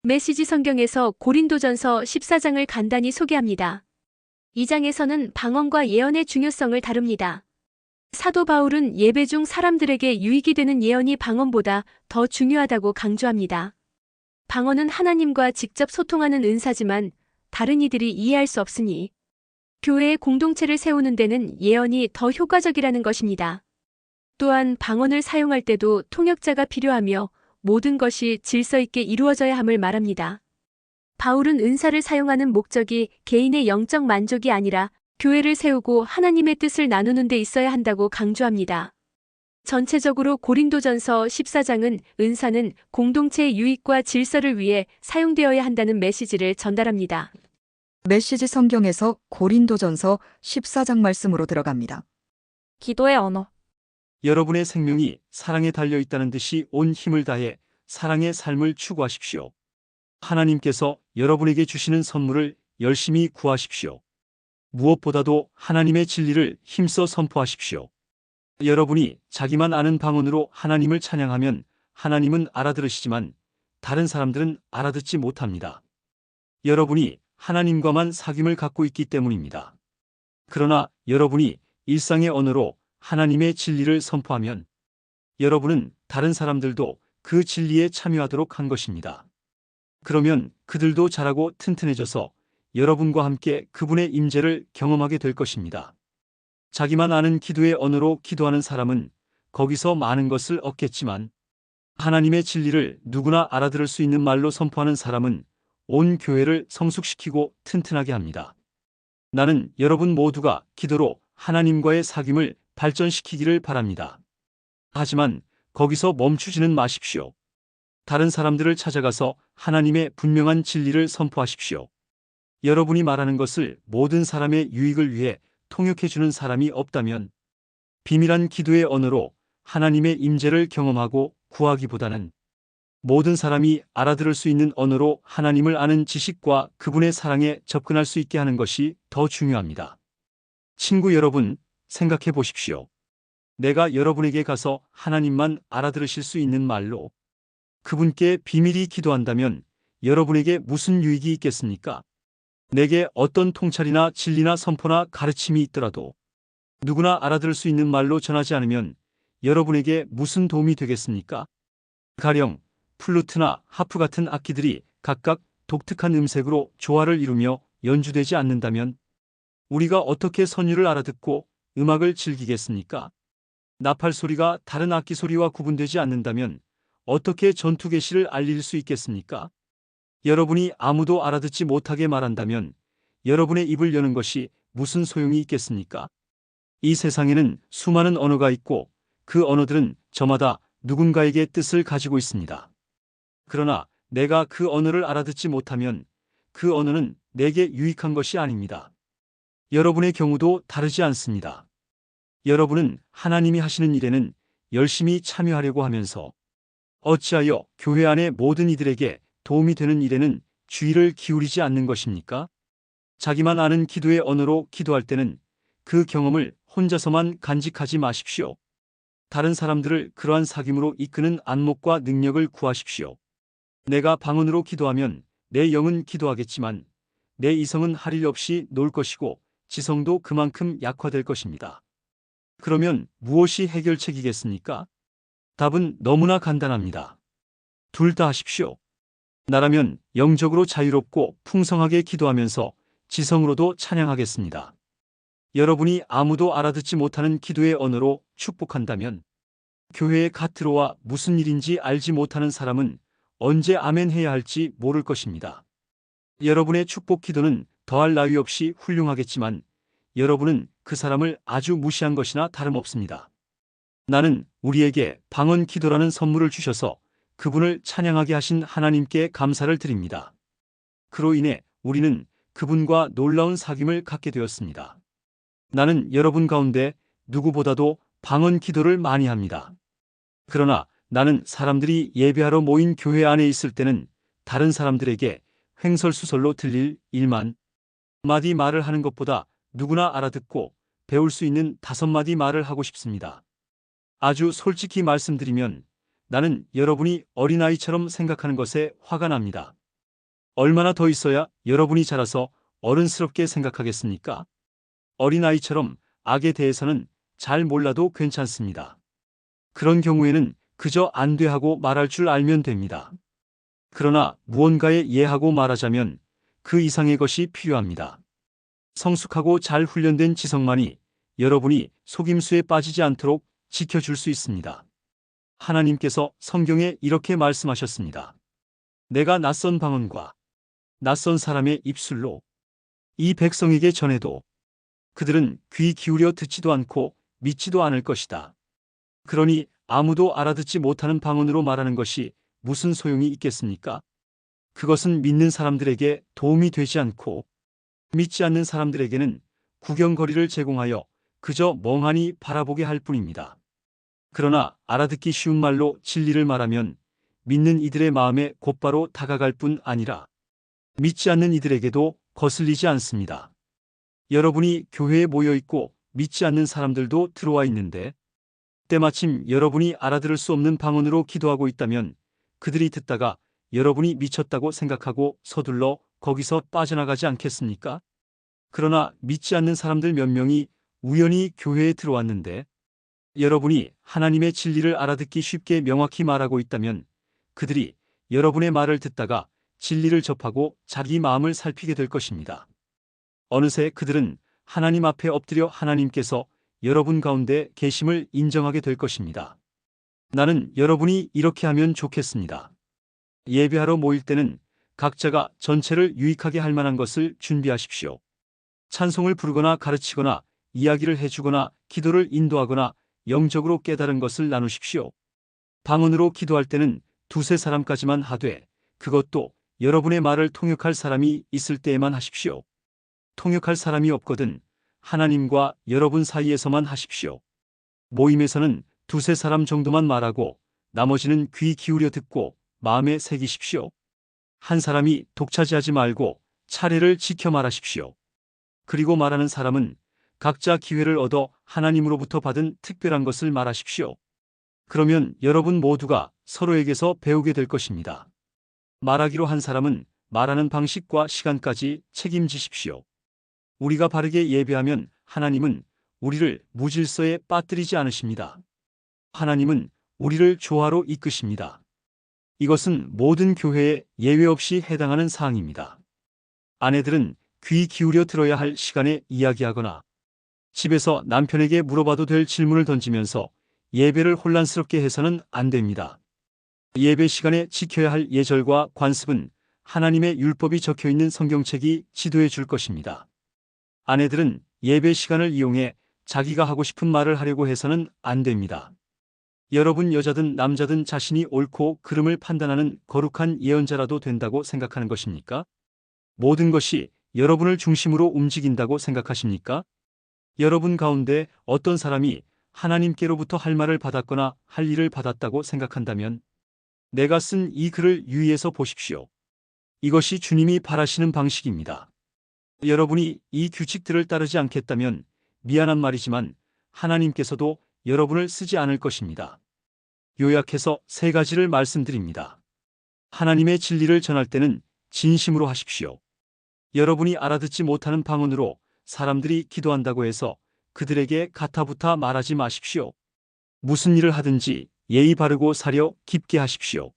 메시지 성경에서 고린도전서 14장을 간단히 소개합니다. 이 장에서는 방언과 예언의 중요성을 다룹니다. 사도 바울은 예배 중 사람들에게 유익이 되는 예언이 방언보다 더 중요하다고 강조합니다. 방언은 하나님과 직접 소통하는 은사지만 다른 이들이 이해할 수 없으니 교회의 공동체를 세우는 데는 예언이 더 효과적이라는 것입니다. 또한 방언을 사용할 때도 통역자가 필요하며 모든 것이 질서 있게 이루어져야 함을 말합니다. 바울은 은사를 사용하는 목적이 개인의 영적 만족이 아니라 교회를 세우고 하나님의 뜻을 나누는 데 있어야 한다고 강조합니다. 전체적으로 고린도전서 14장은 은사는 공동체의 유익과 질서를 위해 사용되어야 한다는 메시지를 전달합니다. 메시지 성경에서 고린도전서 14장 말씀으로 들어갑니다. 기도의 언어. 여러분의 생명이 사랑에 달려 있다는 듯이 온 힘을 다해 사랑의 삶을 추구하십시오. 하나님께서 여러분에게 주시는 선물을 열심히 구하십시오. 무엇보다도 하나님의 진리를 힘써 선포하십시오. 여러분이 자기만 아는 방언으로 하나님을 찬양하면 하나님은 알아들으시지만 다른 사람들은 알아듣지 못합니다. 여러분이 하나님과만 사귐을 갖고 있기 때문입니다. 그러나 여러분이 일상의 언어로 하나님의 진리를 선포하면 여러분은 다른 사람들도 그 진리에 참여하도록 한 것입니다. 그러면 그들도 자라고 튼튼해져서 여러분과 함께 그분의 임재를 경험하게 될 것입니다. 자기만 아는 기도의 언어로 기도하는 사람은 거기서 많은 것을 얻겠지만 하나님의 진리를 누구나 알아들을 수 있는 말로 선포하는 사람은 온 교회를 성숙시키고 튼튼하게 합니다. 나는 여러분 모두가 기도로 하나님과의 사귐을 발전시키기를 바랍니다. 하지만 거기서 멈추지는 마십시오. 다른 사람들을 찾아가서 하나님의 분명한 진리를 선포하십시오. 여러분이 말하는 것을 모든 사람의 유익을 위해 통역해주는 사람이 없다면 비밀한 기도의 언어로 하나님의 임재를 경험하고 구하기보다는 모든 사람이 알아들을 수 있는 언어로 하나님을 아는 지식과 그분의 사랑에 접근할 수 있게 하는 것이 더 중요합니다. 친구 여러분, 생각해 보십시오. 내가 여러분에게 가서 하나님만 알아들으실 수 있는 말로 그분께 비밀히 기도한다면 여러분에게 무슨 유익이 있겠습니까? 내게 어떤 통찰이나 진리나 선포나 가르침이 있더라도 누구나 알아들을 수 있는 말로 전하지 않으면 여러분에게 무슨 도움이 되겠습니까? 가령 플루트나 하프 같은 악기들이 각각 독특한 음색으로 조화를 이루며 연주되지 않는다면 우리가 어떻게 선율을 알아듣고 음악을 즐기겠습니까? 나팔 소리가 다른 악기 소리와 구분되지 않는다면 어떻게 전투 계시를 알릴 수 있겠습니까? 여러분이 아무도 알아듣지 못하게 말한다면 여러분의 입을 여는 것이 무슨 소용이 있겠습니까? 이 세상에는 수많은 언어가 있고 그 언어들은 저마다 누군가에게 뜻을 가지고 있습니다. 그러나 내가 그 언어를 알아듣지 못하면 그 언어는 내게 유익한 것이 아닙니다. 여러분의 경우도 다르지 않습니다. 여러분은 하나님이 하시는 일에는 열심히 참여하려고 하면서 어찌하여 교회 안의 모든 이들에게 도움이 되는 일에는 주의를 기울이지 않는 것입니까? 자기만 아는 기도의 언어로 기도할 때는 그 경험을 혼자서만 간직하지 마십시오. 다른 사람들을 그러한 사귐으로 이끄는 안목과 능력을 구하십시오. 내가 방언으로 기도하면 내 영은 기도하겠지만 내 이성은 할 일 없이 놀 것이고 지성도 그만큼 약화될 것입니다. 그러면 무엇이 해결책이겠습니까? 답은 너무나 간단합니다. 둘 다 하십시오. 나라면 영적으로 자유롭고 풍성하게 기도하면서 지성으로도 찬양하겠습니다. 여러분이 아무도 알아듣지 못하는 기도의 언어로 축복한다면 교회에 갓 들어와 무슨 일인지 알지 못하는 사람은 언제 아멘 해야 할지 모를 것입니다. 여러분의 축복 기도는 더할 나위 없이 훌륭하겠지만 여러분은 그 사람을 아주 무시한 것이나 다름없습니다. 나는 우리에게 방언 기도라는 선물을 주셔서 그분을 찬양하게 하신 하나님께 감사를 드립니다. 그로 인해 우리는 그분과 놀라운 사귐을 갖게 되었습니다. 나는 여러분 가운데 누구보다도 방언 기도를 많이 합니다. 그러나 나는 사람들이 예배하러 모인 교회 안에 있을 때는 다른 사람들에게 횡설수설로 들릴 1만 마디 말을 하는 것보다 누구나 알아듣고 배울 수 있는 5마디 말을 하고 싶습니다. 아주 솔직히 말씀드리면 나는 여러분이 어린아이처럼 생각하는 것에 화가 납니다. 얼마나 더 있어야 여러분이 자라서 어른스럽게 생각하겠습니까? 어린아이처럼 악에 대해서는 잘 몰라도 괜찮습니다. 그런 경우에는 그저 안 돼 하고 말할 줄 알면 됩니다. 그러나 무언가에 예하고 말하자면 그 이상의 것이 필요합니다. 성숙하고 잘 훈련된 지성만이 여러분이 속임수에 빠지지 않도록 지켜줄 수 있습니다. 하나님께서 성경에 이렇게 말씀하셨습니다. 내가 낯선 방언과 낯선 사람의 입술로 이 백성에게 전해도 그들은 귀 기울여 듣지도 않고 믿지도 않을 것이다. 그러니 아무도 알아듣지 못하는 방언으로 말하는 것이 무슨 소용이 있겠습니까? 그것은 믿는 사람들에게 도움이 되지 않고 믿지 않는 사람들에게는 구경거리를 제공하여 그저 멍하니 바라보게 할 뿐입니다. 그러나 알아듣기 쉬운 말로 진리를 말하면 믿는 이들의 마음에 곧바로 다가갈 뿐 아니라 믿지 않는 이들에게도 거슬리지 않습니다. 여러분이 교회에 모여 있고 믿지 않는 사람들도 들어와 있는데 때마침 여러분이 알아들을 수 없는 방언으로 기도하고 있다면 그들이 듣다가 여러분이 미쳤다고 생각하고 서둘러 거기서 빠져나가지 않겠습니까? 그러나 믿지 않는 사람들 몇 명이 우연히 교회에 들어왔는데 여러분이 하나님의 진리를 알아듣기 쉽게 명확히 말하고 있다면 그들이 여러분의 말을 듣다가 진리를 접하고 자기 마음을 살피게 될 것입니다. 어느새 그들은 하나님 앞에 엎드려 하나님께서 여러분 가운데 계심을 인정하게 될 것입니다. 나는 여러분이 이렇게 하면 좋겠습니다. 예배하러 모일 때는 각자가 전체를 유익하게 할 만한 것을 준비하십시오. 찬송을 부르거나 가르치거나 이야기를 해주거나 기도를 인도하거나 영적으로 깨달은 것을 나누십시오. 방언으로 기도할 때는 두세 사람까지만 하되 그것도 여러분의 말을 통역할 사람이 있을 때에만 하십시오. 통역할 사람이 없거든 하나님과 여러분 사이에서만 하십시오. 모임에서는 두세 사람 정도만 말하고 나머지는 귀 기울여 듣고 마음에 새기십시오. 한 사람이 독차지하지 말고 차례를 지켜 말하십시오. 그리고 말하는 사람은 각자 기회를 얻어 하나님으로부터 받은 특별한 것을 말하십시오. 그러면 여러분 모두가 서로에게서 배우게 될 것입니다. 말하기로 한 사람은 말하는 방식과 시간까지 책임지십시오. 우리가 바르게 예배하면 하나님은 우리를 무질서에 빠뜨리지 않으십니다. 하나님은 우리를 조화로 이끄십니다. 이것은 모든 교회에 예외 없이 해당하는 사항입니다. 아내들은 귀 기울여 들어야 할 시간에 이야기하거나 집에서 남편에게 물어봐도 될 질문을 던지면서 예배를 혼란스럽게 해서는 안 됩니다. 예배 시간에 지켜야 할 예절과 관습은 하나님의 율법이 적혀 있는 성경책이 지도해 줄 것입니다. 아내들은 예배 시간을 이용해 자기가 하고 싶은 말을 하려고 해서는 안 됩니다. 여러분 여자든 남자든 자신이 옳고 그름을 판단하는 거룩한 예언자라도 된다고 생각하는 것입니까? 모든 것이 여러분을 중심으로 움직인다고 생각하십니까? 여러분 가운데 어떤 사람이 하나님께로부터 할 말을 받았거나 할 일을 받았다고 생각한다면 내가 쓴 이 글을 유의해서 보십시오. 이것이 주님이 바라시는 방식입니다. 여러분이 이 규칙들을 따르지 않겠다면 미안한 말이지만 하나님께서도 여러분을 쓰지 않을 것입니다. 요약해서 3가지를 말씀드립니다. 하나님의 진리를 전할 때는 진심으로 하십시오. 여러분이 알아듣지 못하는 방언으로 사람들이 기도한다고 해서 그들에게 가타부타 말하지 마십시오. 무슨 일을 하든지 예의 바르고 사려 깊게 하십시오.